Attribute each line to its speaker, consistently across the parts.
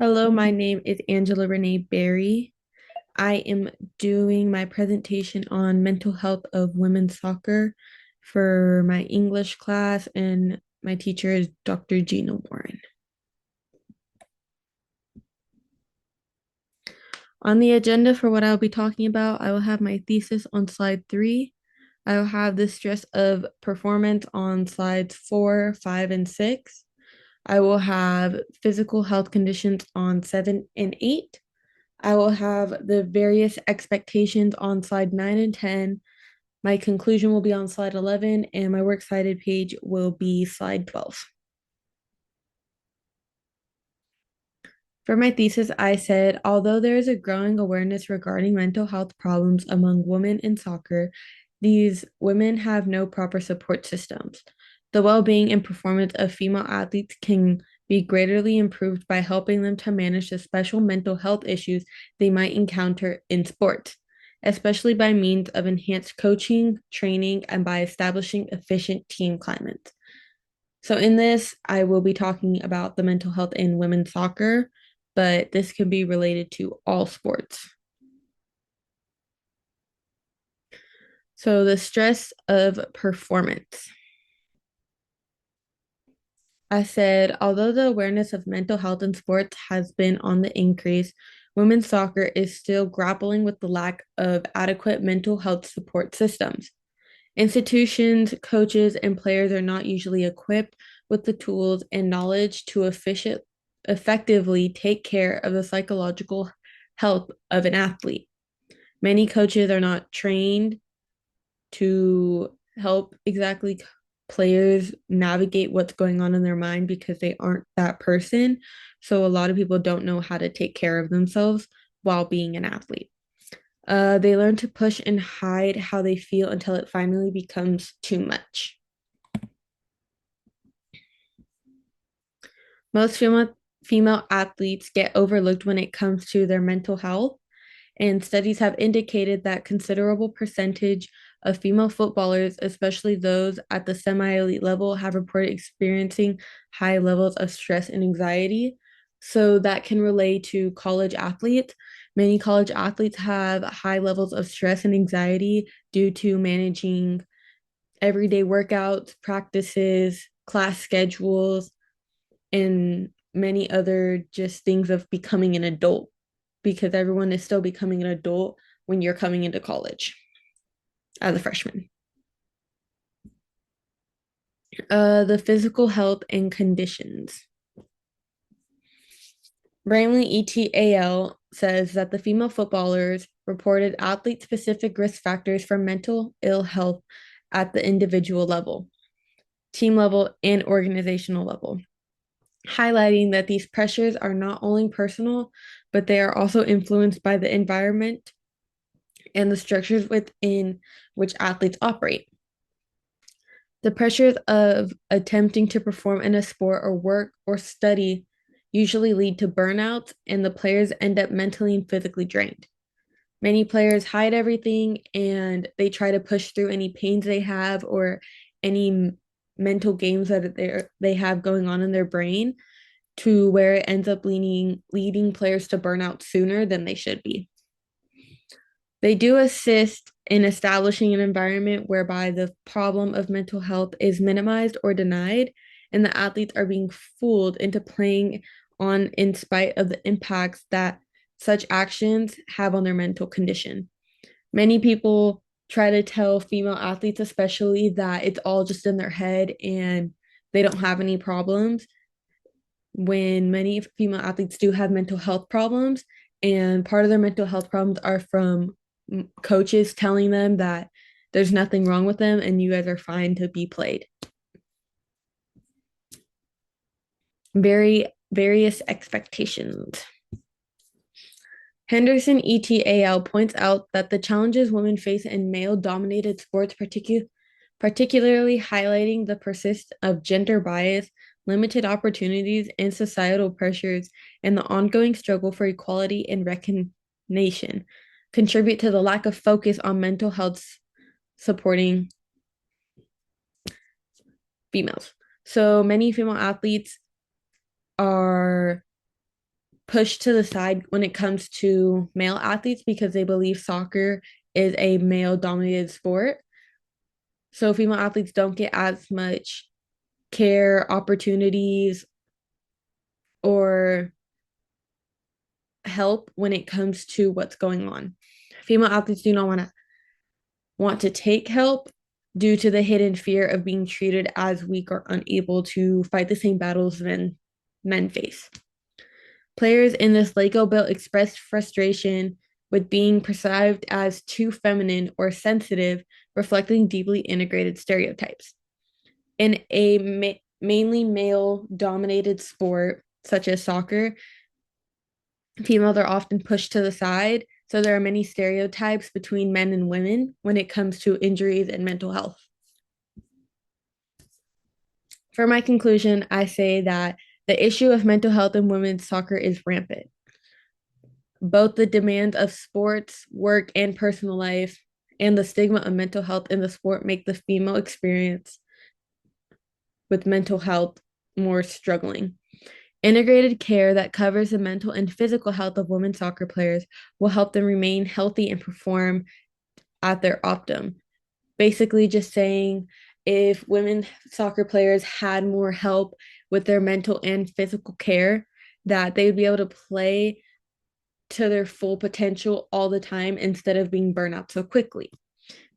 Speaker 1: Hello, my name is Angela Renee Berry. I am doing my presentation on mental health of women's soccer for my English class, and my teacher is Dr. Gina Warren. On the agenda for what I'll be talking about, I will have my thesis on slide 3. I will have the stress of performance on slides 4, 5, and 6. I will have physical health conditions on 7 and 8. I will have the various expectations on slide 9 and 10. My conclusion will be on slide 11, and my works cited page will be slide 12. For my thesis, I said, although there is a growing awareness regarding mental health problems among women in soccer, these women have no proper support systems. The well being and performance of female athletes can be greatly improved by helping them to manage the special mental health issues they might encounter in sports, especially by means of enhanced coaching, training, and by establishing efficient team climates. So, in this, I will be talking about the mental health in women's soccer, but this can be related to all sports. So, the stress of performance. I said, although the awareness of mental health in sports has been on the increase, women's soccer is still grappling with the lack of adequate mental health support systems. Institutions, coaches, and players are not usually equipped with the tools and knowledge to effectively take care of the psychological health of an athlete. Many coaches are not trained to help exactly players navigate what's going on in their mind because they aren't that person. So a lot of people don't know how to take care of themselves while being an athlete. They learn to push and hide how they feel until it finally becomes too much. Most female athletes get overlooked when it comes to their mental health, and studies have indicated that considerable percentage of female footballers, especially those at the semi-elite level, have reported experiencing high levels of stress and anxiety. So that can relate to college athletes. Many college athletes have high levels of stress and anxiety due to managing everyday workouts, practices, class schedules, and many other just things of becoming an adult, because everyone is still becoming an adult when you're coming into college as a freshman. The physical health and conditions. Brainley ETAL says that the female footballers reported athlete specific risk factors for mental ill health at the individual level, team level, and organizational level, highlighting that these pressures are not only personal, but they are also influenced by the environment and the structures within which athletes operate. The pressures of attempting to perform in a sport or work or study usually lead to burnouts, and the players end up mentally and physically drained. Many players hide everything and they try to push through any pains they have or any mental games that they have going on in their brain, to where it ends up leading players to burnout sooner than they should be. They do assist in establishing an environment whereby the problem of mental health is minimized or denied, and the athletes are being fooled into playing on in spite of the impacts that such actions have on their mental condition. Many people try to tell female athletes, especially, that it's all just in their head and they don't have any problems, when many female athletes do have mental health problems, and part of their mental health problems are from coaches telling them that there's nothing wrong with them and you guys are fine to be played. Various expectations. Henderson ETAL points out that the challenges women face in male dominated sports, particularly highlighting the persistence of gender bias, limited opportunities, and societal pressures, and the ongoing struggle for equality and recognition, contribute to the lack of focus on mental health supporting females. So many female athletes are pushed to the side when it comes to male athletes because they believe soccer is a male dominated sport. So female athletes don't get as much care, opportunities, or help when it comes to what's going on. Female athletes do not want to take help due to the hidden fear of being treated as weak or unable to fight the same battles men face. Players in this Lego build expressed frustration with being perceived as too feminine or sensitive, reflecting deeply integrated stereotypes. In a mainly male dominated sport, such as soccer, females are often pushed to the side. So there are many stereotypes between men and women when it comes to injuries and mental health. For my conclusion, I say that the issue of mental health in women's soccer is rampant. Both the demand of sports, work, and personal life, and the stigma of mental health in the sport make the female experience with mental health more struggling. Integrated care that covers the mental and physical health of women soccer players will help them remain healthy and perform at their optimum. Basically, just saying if women soccer players had more help with their mental and physical care, that they would be able to play to their full potential all the time instead of being burnt out so quickly.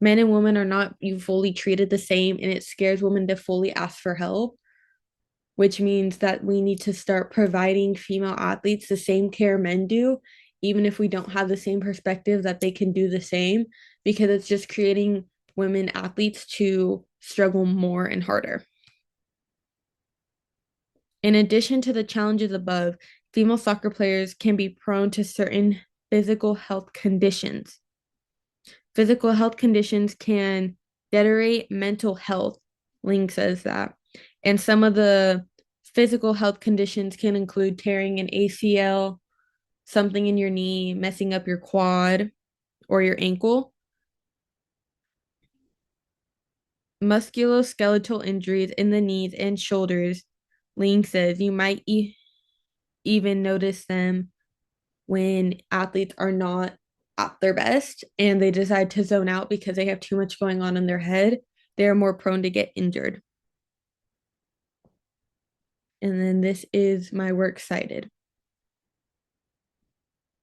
Speaker 1: Men and women are not fully treated the same, and it scares women to fully ask for help, which means that we need to start providing female athletes the same care men do, even if we don't have the same perspective that they can do the same, because it's just creating women athletes to struggle more and harder. In addition to the challenges above, female soccer players can be prone to certain physical health conditions. Physical health conditions can deteriorate mental health, Ling says that. And some of the physical health conditions can include tearing an ACL, something in your knee, messing up your quad or your ankle, musculoskeletal injuries in the knees and shoulders. Ling says you might even notice them when athletes are not at their best and they decide to zone out because they have too much going on in their head. They're more prone to get injured. And then this is my works cited.